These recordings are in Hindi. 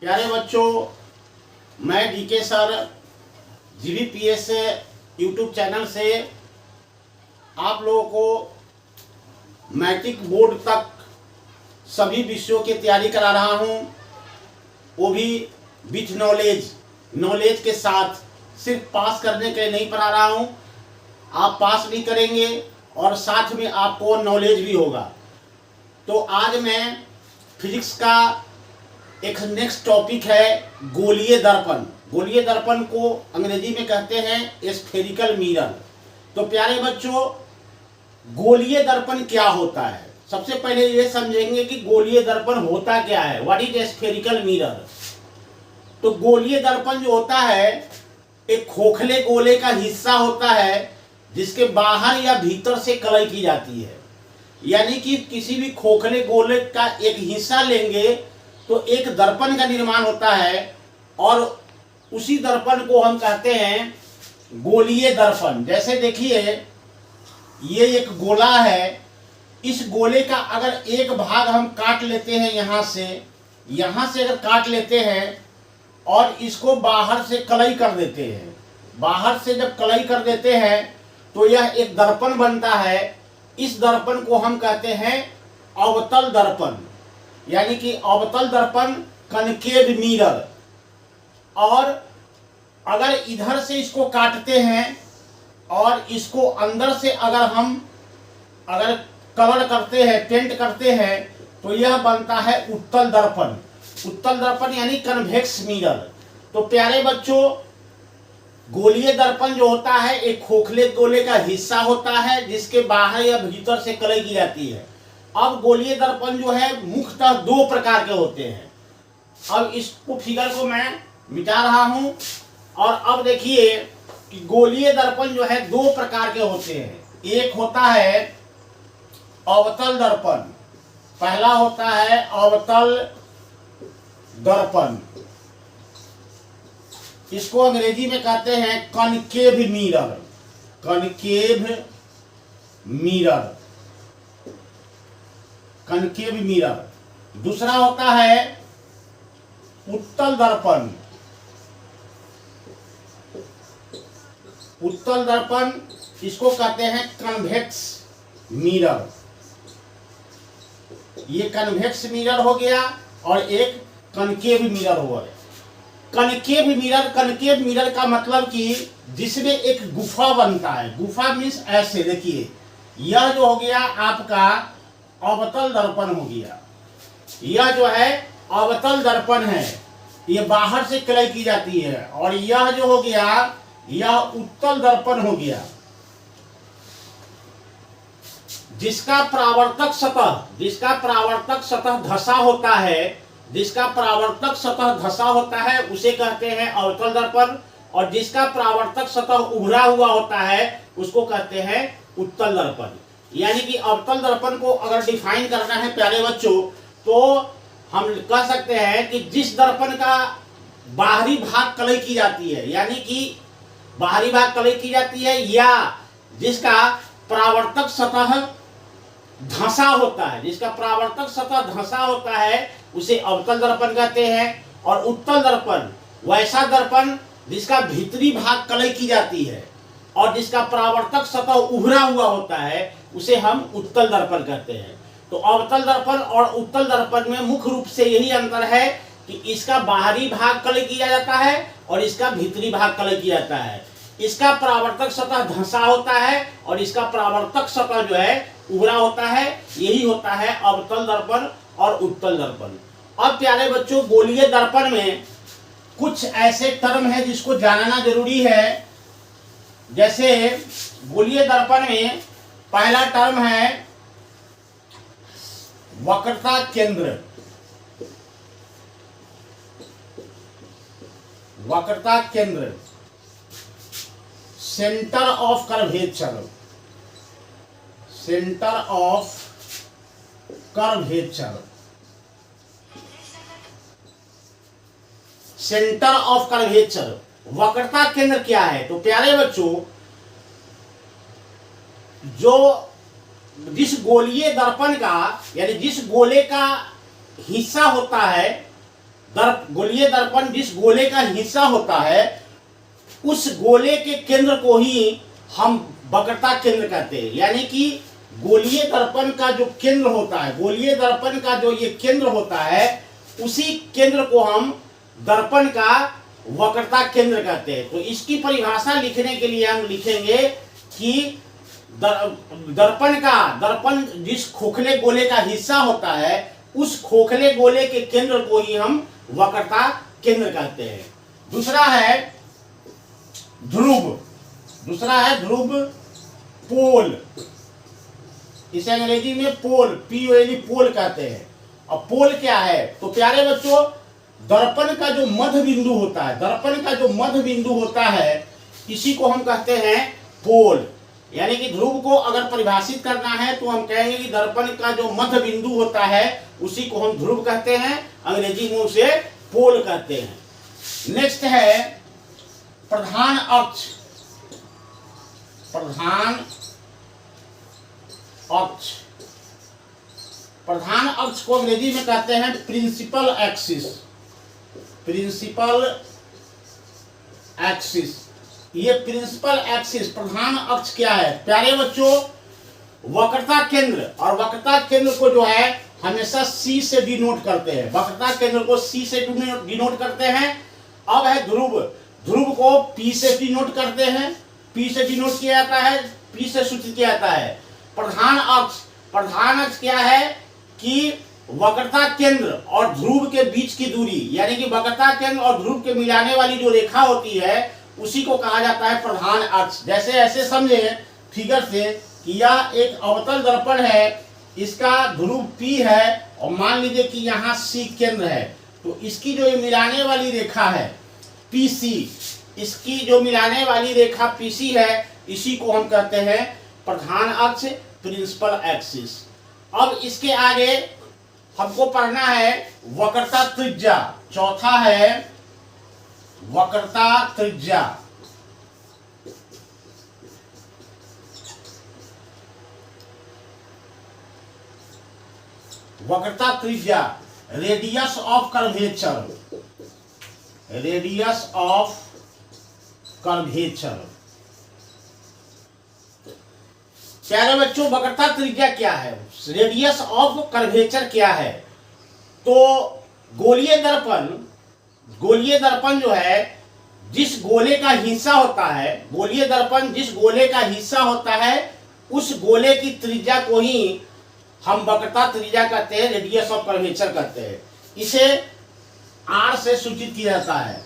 प्यारे बच्चों, मैं डीके सर जीवीपीएस यूट्यूब चैनल से आप लोगों को मैट्रिक बोर्ड तक सभी विषयों की तैयारी करा रहा हूं, वो भी विथ नॉलेज के साथ। सिर्फ पास करने के लिए नहीं पढ़ा रहा हूं, आप पास भी करेंगे और साथ में आपको नॉलेज भी होगा। तो आज मैं फिजिक्स का एक नेक्स्ट टॉपिक है गोलीय दर्पण। गोलीय दर्पण को अंग्रेजी में कहते हैं स्फेरिकल मिरर। तो प्यारे बच्चों, गोलीय दर्पण क्या होता है? सबसे पहले ये समझेंगे कि गोलीय दर्पण होता क्या है। What is spherical mirror? तो गोलीय दर्पण जो होता है एक खोखले गोले का हिस्सा होता है जिसके बाहर या भीतर से कलई की जाती है। यानी कि किसी भी खोखले गोले का एक हिस्सा लेंगे तो एक दर्पण का निर्माण होता है और उसी दर्पण को हम कहते हैं गोलीय दर्पण। जैसे देखिए, ये एक गोला है, इस गोले का अगर एक भाग हम काट लेते हैं, यहाँ से अगर काट लेते हैं और इसको बाहर से कलई कर देते हैं, बाहर से जब कलई कर देते हैं तो यह एक दर्पण बनता है। इस दर्पण को हम कहते हैं अवतल दर्पण, यानी कि अवतल दर्पण, कनकेव मिरर। और अगर इधर से इसको काटते हैं और इसको अंदर से अगर कलर करते हैं, पेंट करते हैं, तो यह बनता है उत्तल दर्पण। उत्तल दर्पण यानी कन्वेक्स मिरर। तो प्यारे बच्चों, गोलीय दर्पण जो होता है एक खोखले गोले का हिस्सा होता है जिसके बाहर या भीतर से कलई की जाती है। अब गोलीय दर्पण जो है मुख्यतः दो प्रकार के होते हैं। अब इसको फिगर को मैं मिटा रहा हूं और अब देखिए कि गोलीय दर्पण जो है दो प्रकार के होते हैं। एक होता है अवतल दर्पण, पहला होता है अवतल दर्पण, इसको अंग्रेजी में कहते हैं concave mirror. Concave mirror, concave mirror. दूसरा होता है उत्तल दर्पण। उत्तल दर्पण इसको कहते हैं कन्वेक्स मिरर। ये कन्वेक्स मिरर हो गया और एक कनकेव मिरर हो गया। कनकेव मिरर का मतलब कि जिसमें एक गुफा बनता है। गुफा मीन्स ऐसे, देखिए यह जो हो गया आपका अवतल दर्पण हो गया। यह जो है अवतल दर्पण है, ये बाहर से कलई की जाती है। और यह जो हो गया यह उत्तल दर्पण हो गया जिसका परावर्तक सतह धसा होता है, जिसका परावर्तक सतह धसा होता है उसे कहते हैं अवतल दर्पण। और जिसका परावर्तक सतह उभरा हुआ होता है उसको कहते हैं उत्तल दर्पण। यानी कि अवतल दर्पण को अगर डिफाइन करना है प्यारे बच्चों, तो हम कह सकते हैं कि जिस दर्पण का बाहरी भाग कलई की जाती है, यानी कि बाहरी भाग कलई की जाती है, या जिसका परावर्तक सतह धंसा होता है, जिसका परावर्तक सतह धंसा होता है उसे अवतल दर्पण कहते हैं। और उत्तल दर्पण वैसा दर्पण जिसका भीतरी भाग कलई की जाती है और जिसका परावर्तक सतह उभरा हुआ होता है उसे हम उत्तल दर्पण कहते हैं। तो अवतल दर्पण और उत्तल दर्पण में मुख्य रूप से यही अंतर है कि इसका बाहरी भाग कलई किया जाता है और इसका भीतरी भाग कलई किया जाता है। इसका परावर्तक सतह धंसा होता है और इसका परावर्तक सतह जो है उभरा होता है। यही होता है अवतल दर्पण और उत्तल दर्पण। अब प्यारे बच्चों, गोलीय दर्पण में कुछ ऐसे टर्म है जिसको जानना जरूरी है। जैसे गोलीय दर्पण में पहला टर्म है वक्रता केंद्र। वक्रता केंद्र, centre of curvature. Centre of curvature, centre of curvature, वक्रता केंद्र क्या है? तो प्यारे बच्चों, जिस गोलीय दर्पण का यानी जिस गोले का हिस्सा होता है गोलीय दर्पण जिस गोले का हिस्सा होता है उस गोले के केंद्र को ही हम वक्रता केंद्र कहते हैं। यानी कि गोलीय दर्पण का जो केंद्र होता है, गोलीय दर्पण का जो ये केंद्र होता है, उसी केंद्र को हम दर्पण का वक्रता केंद्र कहते हैं। तो इसकी परिभाषा लिखने के लिए हम लिखेंगे कि दर्पण जिस खोखले गोले का हिस्सा होता है उस खोखले गोले के केंद्र को ही हम वक्रता केंद्र कहते हैं। दूसरा है ध्रुव, पोल। इसे अंग्रेजी में पोल, POL पोल कहते हैं। अब पोल क्या है? तो प्यारे बच्चों, दर्पण का जो मध्य बिंदु होता है, इसी को हम कहते हैं पोल। यानी कि ध्रुव को अगर परिभाषित करना है तो हम कहेंगे कि दर्पण का जो मध्य बिंदु होता है उसी को हम ध्रुव कहते हैं, अंग्रेजी में उसे पोल कहते हैं। नेक्स्ट है प्रधान अक्ष। प्रधान अक्ष को अंग्रेजी में कहते हैं प्रिंसिपल एक्सिस। ये प्रिंसिपल एक्सिस, प्रधान अक्ष क्या है? प्यारे बच्चों, वक्रता केंद्र, और वक्रता केंद्र को जो है हमेशा C से डिनोट करते हैं। वक्रता केंद्र को C से डिनोट करते हैं। अब है ध्रुव को P से डिनोट करते हैं, P से डिनोट किया जाता है, P से सूचित किया जाता है। प्रधान अक्ष क्या है कि वक्रता केंद्र और ध्रुव के बीच की दूरी, यानी कि वक्रता केंद्र और ध्रुव के मिलाने वाली जो रेखा होती है उसी को कहा जाता है प्रधान अक्ष। जैसे ऐसे समझे फिगर से कि यह एक अवतल दर्पण है, इसका ध्रुव P है और मान लीजिए कि यहाँ C केंद्र है। तो इसकी जो मिलाने वाली रेखा है PC, इसकी जो मिलाने वाली रेखा PC है, इसी को हम कहते हैं प्रधान अक्ष, प्रिंसिपल एक्सिस। अब इसके आगे हमको पढ़ना है वक्रता त्रिज्या। चौथा है वक्रता त्रिज्या। वक्रता त्रिज्या, रेडियस ऑफ कर्वेचर। प्यारे बच्चों, वक्रता त्रिज्या क्या है, रेडियस ऑफ कर्वेचर क्या है? तो गोलीय दर्पण जो है जिस गोले का हिस्सा होता है, गोलीय दर्पण जिस गोले का हिस्सा होता है उस गोले की त्रिज्या को ही हम वक्रता त्रिज्या कहते हैं, रेडियस ऑफ कर्वेचर कहते हैं। इसे R से सूचित किया जाता है।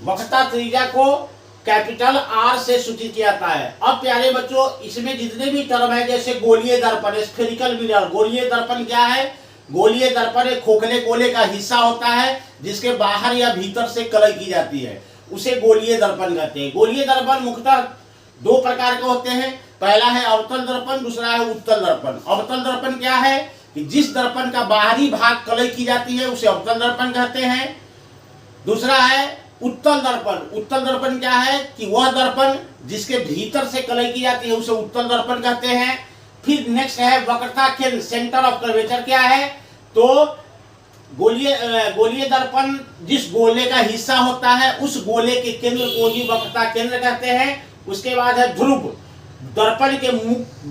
वक्रता त्रिज्या को कैपिटल R से सूचित किया जाता है। अब प्यारे बच्चों, इसमें जितने भी टर्म है, जैसे गोलीय दर्पण, स्फेरिकल मिरर। गोलीय दर्पण क्या है? गोलीय दर्पण एक खोखले गोले का हिस्सा होता है जिसके बाहर या भीतर से कलई की जाती है, उसे गोलीय दर्पण कहते हैं। गोलीय दर्पण मुख्यतः दो प्रकार के होते हैं। पहला है अवतल दर्पण, दूसरा है उत्तल दर्पण। अवतल दर्पण क्या है कि जिस दर्पण का बाहरी भाग कलई की जाती है उसे अवतल दर्पण कहते हैं। दूसरा है उत्तल दर्पण। उत्तल दर्पण क्या है कि वह दर्पण जिसके भीतर से कलई की जाती है उसे उत्तल दर्पण कहते हैं। फिर नेक्स्ट है वक्रता केंद्र, सेंटर ऑफ कर्वेचर क्या है? तो गोलीय दर्पण जिस गोले का हिस्सा होता है उस गोले के केंद्र को ही वक्रता केंद्र कहते हैं। उसके बाद है ध्रुव, दर्पण के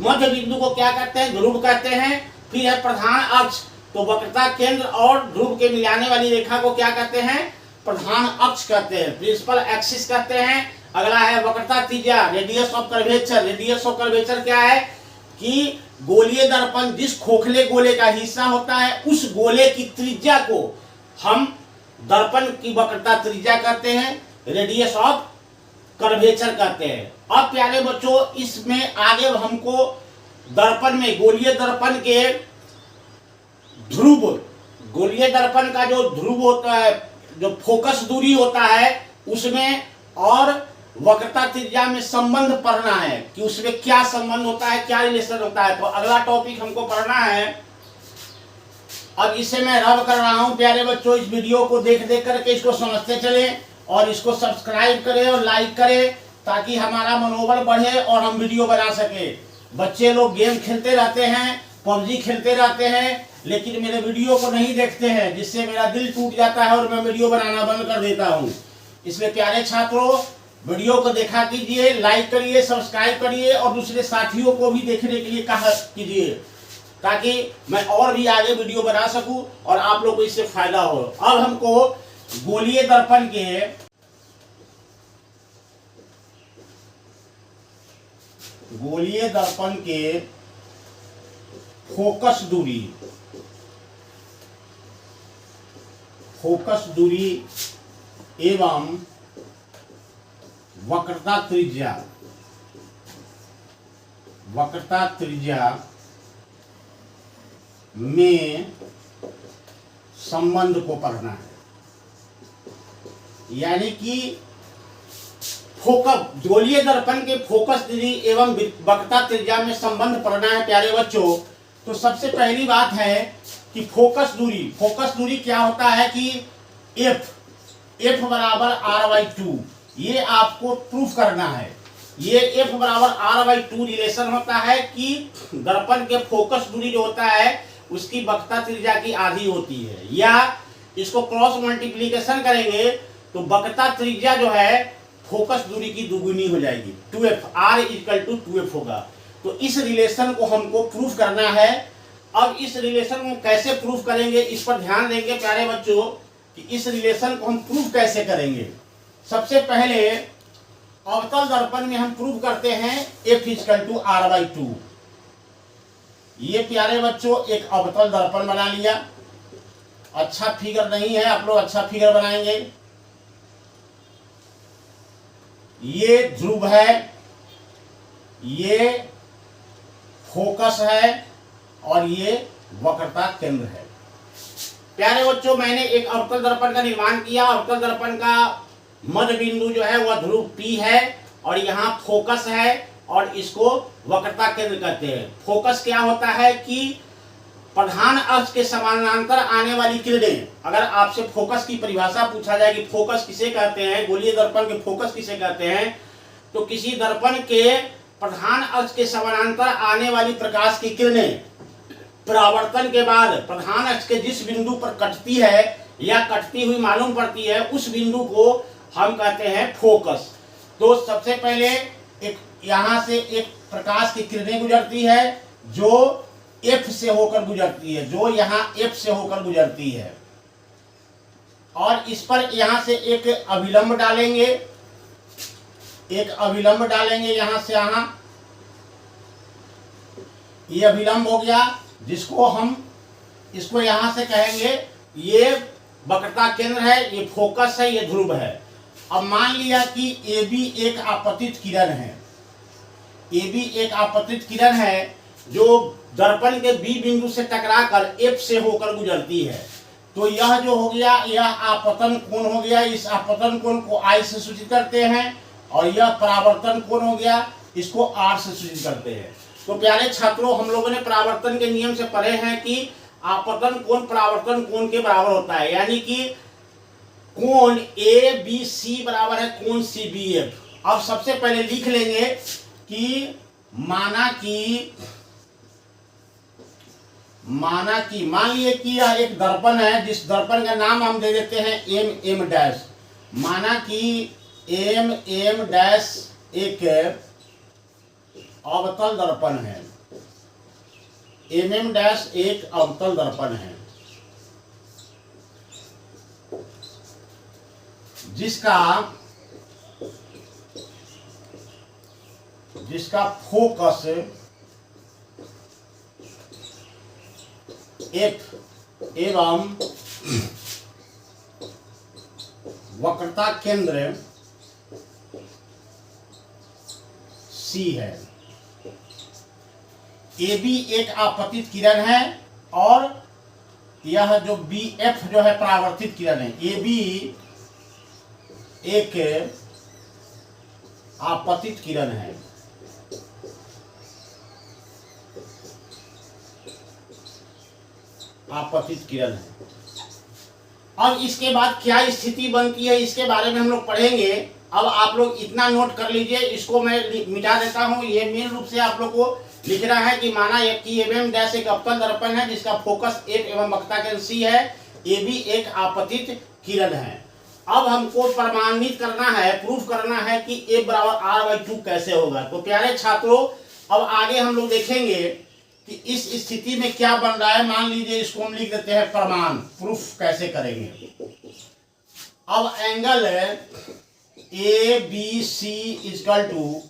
मध्य बिंदु को क्या कहते हैं? ध्रुव कहते हैं। फिर है प्रधान अक्ष, तो वक्रता केंद्र और ध्रुव के मिलाने वाली रेखा को क्या कहते हैं? प्रधान अक्ष कहते हैं, प्रिंसिपल एक्सिस कहते हैं। अगला है वक्रता त्रिज्या, radius of curvature. Radius of curvature क्या है कि गोलीय दर्पण जिस खोखले गोले का हिस्सा होता है उस गोले की त्रिज्या को हम दर्पण की वक्रता त्रिज्या कहते हैं, रेडियस ऑफ कर्वेचर कहते हैं। अब प्यारे बच्चों, इसमें आगे हमको दर्पण में गोलीय दर्पण के ध्रुव, गोलीय दर्पण का जो ध्रुव होता है, जो फोकस दूरी होता है, उसमें और वक्रता त्रिज्या में संबंध पढ़ना है कि उसमें क्या संबंध होता है, क्या रिलेशन होता है। तो अगला टॉपिक हमको पढ़ना है। अब इसे मैं रब कर रहा हूं प्यारे बच्चों, इस वीडियो को देख करके इसको समझते चलें और इसको सब्सक्राइब करें और लाइक करें ताकि हमारा मनोबल बढ़े और हम वीडियो बना सके। बच्चे लोग गेम खेलते रहते हैं पबजी खेलते रहते हैं लेकिन मेरे वीडियो को नहीं देखते हैं, जिससे मेरा दिल टूट जाता है और मैं वीडियो बनाना बंद कर देता हूँ। इसलिए प्यारे छात्रों, वीडियो को देखा कीजिए, लाइक करिए, सब्सक्राइब करिए और दूसरे साथियों को भी देखने के लिए कहा कीजिए, ताकि मैं और भी आगे वीडियो बना सकूं और आप लोग को इससे फायदा हो। अब हमको गोलीय दर्पण के फोकस दूरी एवं वक्रता त्रिज्या में संबंध को पढ़ना है। यानी कि गोलीय दर्पण के फोकस दूरी एवं वक्रता त्रिज्या में संबंध पढ़ना है प्यारे बच्चों। तो सबसे पहली बात है कि फोकस दूरी क्या होता है कि F बराबर R/2, ये आपको प्रूफ करना है। ये F बराबर R/2 रिलेशन होता है कि दर्पण के फोकस दूरी जो होता है उसकी वक्रता त्रिज्या की आधी होती है, या इसको क्रॉस मल्टीप्लिकेशन करेंगे तो वक्रता त्रिज्या जो है फोकस दूरी की दुगुनी हो जाएगी, 2f, R=2f होगा। तो इस रिलेशन को हमको प्रूफ करना है। अब इस रिलेशन को कैसे प्रूफ करेंगे इस पर ध्यान देंगे प्यारे बच्चों कि इस रिलेशन को हम प्रूफ कैसे करेंगे। सबसे पहले अवतल दर्पण में हम प्रूफ करते हैं F=R/2। ये प्यारे बच्चों एक अवतल दर्पण बना लिया। अच्छा फिगर नहीं है, आप लोग अच्छा फिगर बनाएंगे। ये ध्रुव है, ये फोकस है और ये वक्रता केंद्र है। प्यारे बच्चों, मैंने एक अवतल दर्पण का निर्माण किया। अवतल दर्पण का मध्य बिंदु जो है वह ध्रुव P है और यहाँ फोकस है और इसको वक्रता केंद्र कहते हैं। फोकस क्या होता है कि प्रधान अक्ष के समानांतर आने वाली किरणें। अगर आपसे फोकस की परिभाषा पूछा जाए कि फोकस किसे कहते हैं, गोलीय दर्पण के फोकस किसे कहते हैं, तो किसी दर्पण के प्रधान अक्ष के समानांतर आने वाली प्रकाश की किरणें परावर्तन के बाद प्रधान अक्ष के जिस बिंदु पर कटती है या कटती हुई मालूम पड़ती है उस बिंदु को हम कहते हैं फोकस। तो सबसे पहले एक यहाँ से एक प्रकाश की किरणें गुजरती है जो F से होकर गुजरती है, जो यहाँ F से होकर गुजरती है, और इस पर यहाँ से एक अभिलंब डालेंगे, यहाँ से यहाँ। ये अभिलंब हो गया, जिसको हम इसको यहाँ से कहेंगे ये वक्रता केंद्र है, ये फोकस है, ये ध्रुव है। अब मान लिया कि AB एक आपतित किरण है जो दर्पण के B बिंदु से टकराकर F से होकर गुजरती है। तो यह जो हो गया यह आपतन कोण हो गया। इस आपतन कोण को I से सूचित करते हैं और यह परावर्तन कोण हो गया, इसको R से सूचित करते हैं। तो प्यारे छात्रों, हम लोगों ने परावर्तन के नियम से पढ़े हैं कि आपतन कोण परावर्तन कोण के बराबर होता है, यानी कि कोण ABC बराबर है कोण CBF। अब सबसे पहले लिख लेंगे कि मान लिए कि यह एक दर्पण है, जिस दर्पण का नाम हम दे देते हैं MM'। माना कि MM' एक अवतल दर्पण है, MM' एक अवतल दर्पण है जिसका फोकस F एवं वक्रता केंद्र C है। AB एक आपतित किरण है और यह जो BF जो है परावर्तित किरण है। AB एक आपतित किरण है। अब इसके बाद क्या स्थिति बनती है इसके बारे में हम लोग पढ़ेंगे। अब आप लोग इतना नोट कर लीजिए, इसको मैं मिटा देता हूं। ये मेन रूप से आप लोग को लिखना है कि माना कि एम डैश एक अवतल दर्पण है जिसका फोकस एक एवं वक्रता केंद्र सी है, ए बी एक आपतित किरण है। अब हमको प्रमाणित करना है, प्रूफ करना है कि ए बराबर r/2 कैसे होगा। तो प्यारे छात्रों, अब आगे हम लोग देखेंगे कि इस स्थिति में क्या बन रहा है। मान लीजिए इसको हम लिख देते हैं प्रमाण, प्रूफ कैसे करेंगे। अब angle A B C equal to,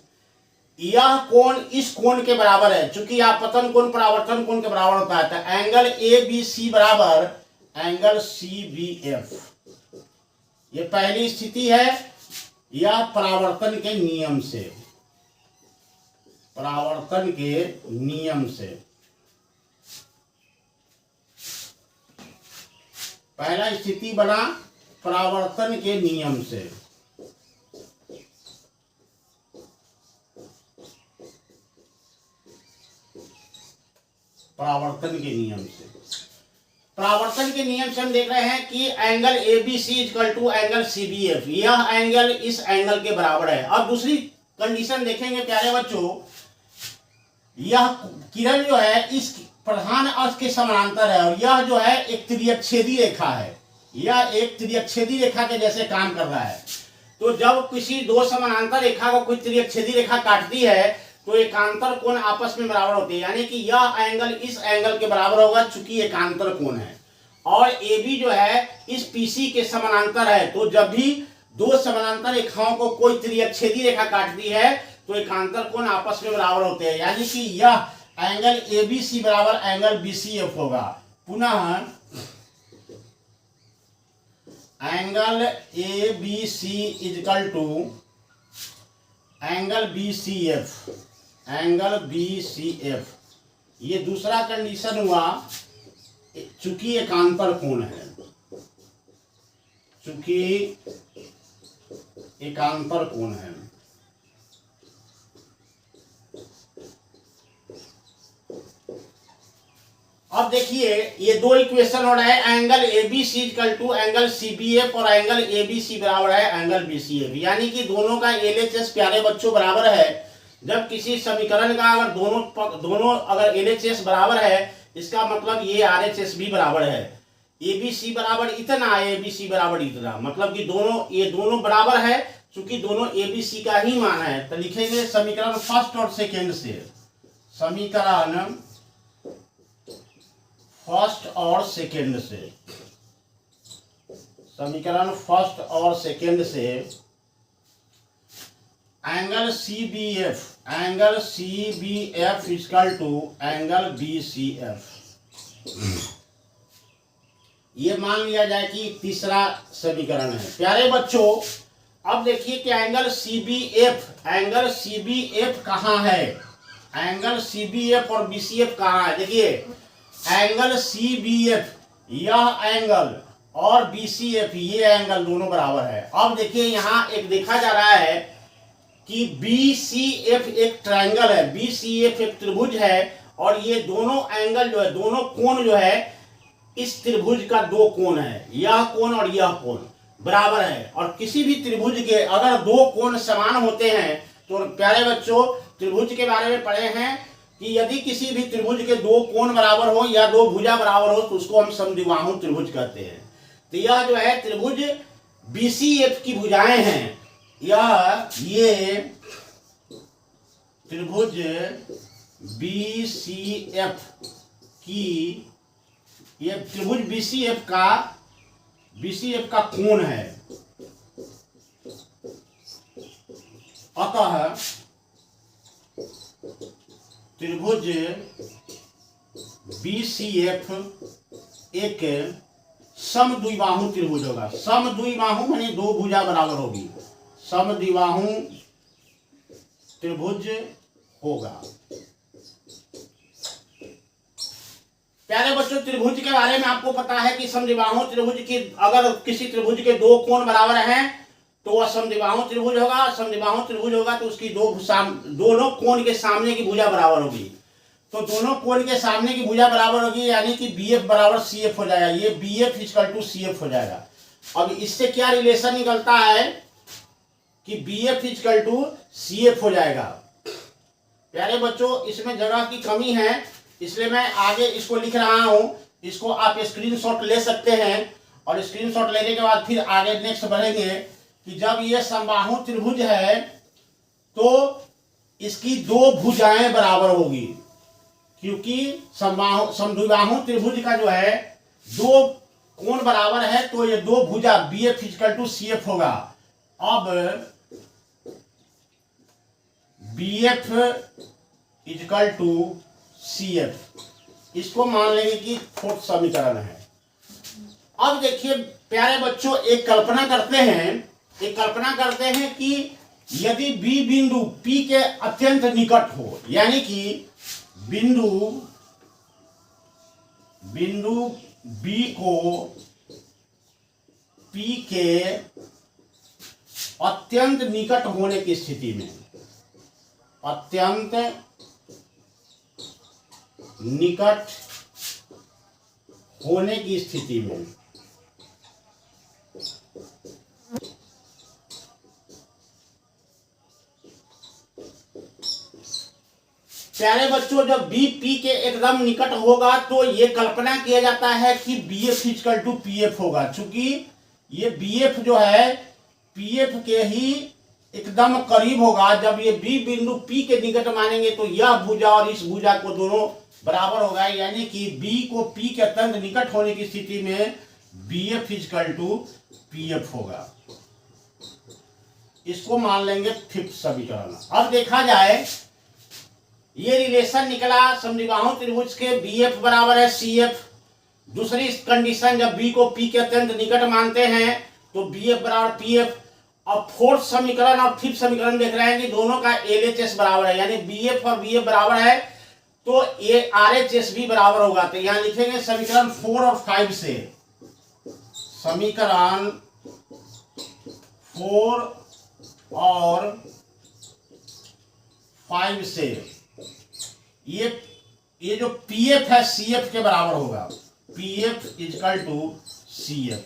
यह कोण इस कोण के बराबर है, चूंकि आपतन कोण परावर्तन कोण के बराबर होता है। तो एंगल ए बी सी बराबर एंगल सी बी एफ, ये पहली स्थिति है। यह परावर्तन के नियम से, परावर्तन के नियम से पहला स्थिति बना परावर्तन के नियम से। परावर्तन के नियम से, परावर्तन के नियम से हम देख रहे हैं कि angle A B C equal to angle C B F, यह एंगल इस एंगल के बराबर है। अब दूसरी कंडीशन देखेंगे प्यारे बच्चों, यह किरण जो है इस प्रधान अक्ष के समानांतर है और यह जो है एक त्रिअक्षेदी रेखा है, यह एक त्रिअक्षेदी रेखा के जैसे काम कर रहा है। तो जब किसी दो समानांतर रेखा को कोई त्रिअक्षेदी रेखा काटती है तो एकांतर कोण आपस में बराबर होते हैं, यानी कि यह एंगल इस एंगल के बराबर होगा चूंकि एकांतर कोण है। और ए बी जो है इस पीसी के समानांतर है। तो जब भी दो समानांतर रेखाओं को कोई त्रिअक्षेदी रेखा काटती है तो एकांतर कोण आपस में बराबर होते हैं, यानी कि यह एंगल ए बी सी बराबर एंगल बी सी एफ होगा। पुनः angle A B C equal to angle B C F, angle B C F, ये दूसरा कंडीशन हुआ चूंकि एकांतर कोण है, चूंकि एकांतर कोण है। अब देखिए ये दो इक्वेशन हो रहा है, angle A B C equal to angle C B F और एंगल ए बी सी बराबर है एंगल बी सी एफ, यानी कि दोनों का LHS प्यारे बच्चों बराबर है। जब किसी समीकरण का अगर दोनों अगर LHS बराबर है, इसका मतलब ये RHS भी बराबर है। ए बी सी बराबर इतना, ए बी सी बराबर इतना, मतलब कि ये दोनों बराबर है चूंकि दोनों ए बी सी का ही मान है। तो लिखेंगे समीकरण फर्स्ट और सेकेंड से, समीकरण फर्स्ट और सेकेंड से, समीकरण फर्स्ट और सेकेंड से angle C B F, angle C B F equal to angle B C F, ये मान लिया जाए कि तीसरा समीकरण है। प्यारे बच्चों, अब देखिए कि angle C B F, angle C B F कहाँ है, एंगल सी बी एफ और बी सी एफ कहाँ है। देखिए एंगल सी बी एफ यह एंगल और बी सी एफ ये एंगल दोनों बराबर है। अब देखिए यहाँ एक देखा जा रहा है कि बी सी एफ एक ट्रायंगल है, बी सी एफ एक त्रिभुज है और ये दोनों एंगल जो है, दोनों कोण जो है इस त्रिभुज का दो कोण है, यह कोण और यह कोण बराबर है। और किसी भी त्रिभुज के अगर दो कोण समान होते हैं तो प्यारे बच्चों त्रिभुज के बारे में पढ़े हैं कि यदि किसी भी त्रिभुज के दो कोण बराबर हो या दो भुजा बराबर हो तो उसको हम समद्विबाहु त्रिभुज कहते हैं। तो यह जो है त्रिभुज BCF की भुजाएं हैं, ये त्रिभुज BCF की, ये त्रिभुज BCF का कोण है। अतः त्रिभुज BCF एक समद्विबाहु त्रिभुज होगा। समद्विबाहु माने दो भुजा बराबर होगी, समद्विबाहु त्रिभुज होगा। प्यारे बच्चों त्रिभुज के बारे में आपको पता है कि समद्विबाहु त्रिभुज की अगर किसी त्रिभुज के दो कोण बराबर हैं तो वह समद्विबाहु त्रिभुज होगा। समद्विबाहु त्रिभुज होगा तो उसकी दोनों कोण के सामने की भुजा बराबर होगी। तो दोनों कोण के सामने की भुजा बराबर होगी, यानी कि BF बराबर CF हो जाएगा। ये BF इक्वल टू CF हो जाएगा। अब इससे क्या रिलेशन निकलता है कि BF इक्वल टू CF हो जाएगा। प्यारे बच्चों, इसमें जगह की कमी है, इसलिए मैं आगे इसको लिख रहा हूँ। इसको आप स्क्रीनशॉट ले सकते हैं और स्क्रीनशॉट लेने के बाद फिर आगे नेक्स्ट बढ़ेंगे कि जब ये समबाहु त्रिभुज है तो इसकी दो भुजाएं बराबर होगी, क्योंकि समद्विबाहु त्रिभुज का जो है दो कोण बराबर है, तो ये दो भुजा BF इक्वल टू CF होगा। अब BF इक्वल टू CF, इसको मान लेंगे कि फोर्थ समीकरण है। अब देखिए प्यारे बच्चों, एक कल्पना करते हैं कि यदि B बिंदु P के अत्यंत निकट हो, यानी कि बिंदु B को P के अत्यंत निकट होने की स्थिति में, अत्यंत निकट होने की स्थिति में प्यारे बच्चों, जब B P के एकदम निकट होगा तो ये कल्पना किया जाता है कि BF इक्वल टू PF होगा। चूंकि ये BF जो है PF के ही एकदम करीब होगा। जब ये B बिंदु P के निकट मानेंगे तो यह भुजा और इस भुजा को दोनों बराबर होगा, यानी कि B को P के अत्यंत निकट होने की स्थिति में BF इक्वल टू PF होगा। इसको मान लेंगे फिफ्थ समीकरण। अब देखा जाए, ये रिलेशन निकला समद्विबाहु त्रिभुज के BF बराबर है CF। दूसरी कंडीशन, जब B को P के अत्यंत निकट मानते हैं तो BF बराबर PF। अब फोर्थ समीकरण और फिफ्थ समीकरण देख रहे हैं कि दोनों का LHS बराबर है, यानी BF और BF बराबर है तो ये RHS भी बराबर होगा। तो यहां लिखेंगे समीकरण 4 और 5 से, समीकरण 4 और 5 से ये जो PF है CF के बराबर होगा। PF इक्वल टू CF,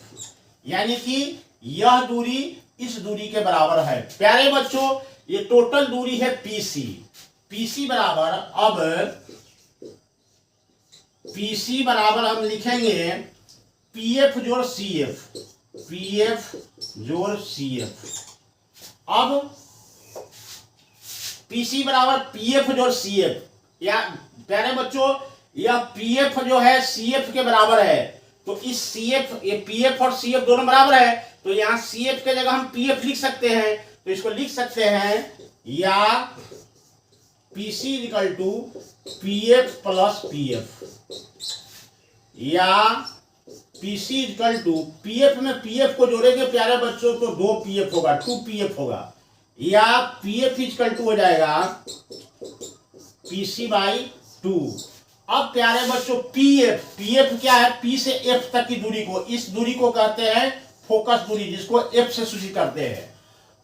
यानी कि यह दूरी इस दूरी के बराबर है। प्यारे बच्चों, ये टोटल दूरी है PC बराबर, अब PC बराबर हम लिखेंगे PF जोड़ CF, PF जोड़ CF। अब PC बराबर PF जोड़ CF, या प्यारे बच्चों यह PF जो है CF के बराबर है, तो इस CF, ये PF और CF दोनों बराबर है, तो यहाँ CF के जगह हम PF लिख सकते हैं। तो इसको लिख सकते हैं या PC equal to PF plus PF, या PC इक्वल टू PF में PF को जोड़ेंगे प्यारे बच्चों तो 2 PF होगा, 2 PF होगा, या PF इक्वल टू हो जाएगा PC बाई 2। अब प्यारे बच्चों PF क्या है? P से F तक की दूरी को, इस दूरी को कहते हैं फोकस दूरी, जिसको F से सूचित करते हैं।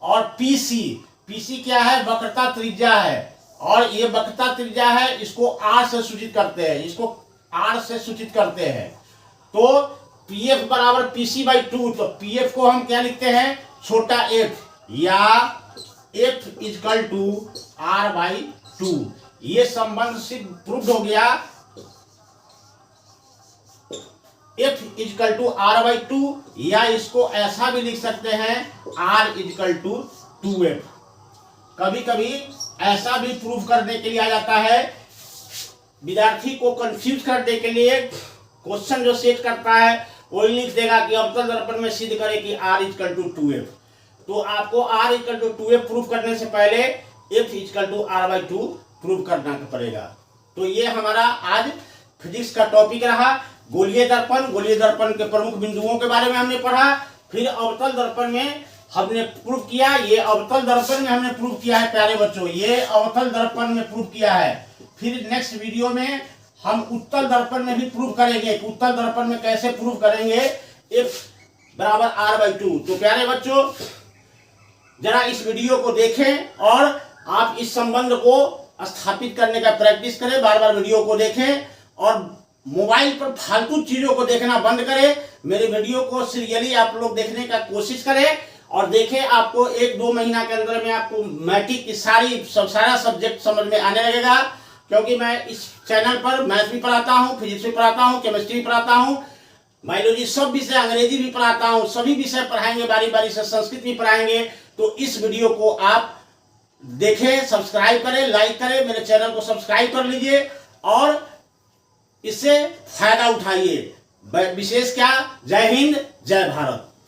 और PC क्या है? वक्रता त्रिज्या है, और ये वक्रता त्रिज्या है, इसको R से सूचित करते हैं, इसको R से सूचित करते हैं। तो PF बराबर PC बाई 2, तो PF को हम क्या लिखते हैं? छोटा f, या F equal to R by 2। ये संबंध सिर्फ प्रूव्ड हो गया। F equal to R by 2, या इसको ऐसा भी लिख सकते हैं R इक्वल टू 2F। कभी कभी ऐसा भी प्रूव करने के लिए आ जाता है, विद्यार्थी को कंफ्यूज करने के लिए क्वेश्चन जो सेट करता है वो लिख देगा कि अवतल दर्पण में सिद्ध करें कि R इक्वल टू 2F। तो आपको R equal to 2F prove करने से पहले F equal to R by 2 prove करना पड़ेगा। तो ये हमारा आज फिजिक्स का टॉपिक रहा। गोलीय दर्पण के प्रमुख बिंदुओं के बारे में हमने पढ़ा। फिर अवतल दर्पण में हमने प्रूव किया, ये अवतल दर्पण में हमने प्रूव किया है प्यारे बच्चों, ये अवतल दर्पण में प्रूव किया है। फिर नेक्स्ट वीडियो में हम उत्तल दर्पण में भी प्रूव करेंगे, उत्तल दर्पण में कैसे प्रूव करेंगे F बराबर R बाई 2। तो प्यारे बच्चों जरा इस वीडियो को देखें और आप इस संबंध को स्थापित करने का प्रैक्टिस करें, बार बार वीडियो को देखें और मोबाइल पर फालतू चीजों को देखना बंद करें। मेरे वीडियो को सीरियली आप लोग देखने का कोशिश करें और देखें, आपको 1-2 महीना के अंदर में आपको मैट्रिक की सारा सब्जेक्ट समझ में आने लगेगा। क्योंकि मैं इस चैनल पर मैथ भी पढ़ाता हूँ, फिजिक्स भी पढ़ाता हूँ, केमिस्ट्री भी पढ़ाता हूँ, बायोलॉजी, सब विषय, अंग्रेजी भी पढ़ाता हूँ, सभी विषय पढ़ाएंगे, बारी बारी से संस्कृत भी पढ़ाएंगे। तो इस वीडियो को आप देखें, सब्सक्राइब करें, लाइक करें, मेरे चैनल को सब्सक्राइब कर लीजिए और इससे फायदा उठाइए। विशेष क्या, जय हिंद, जय भारत।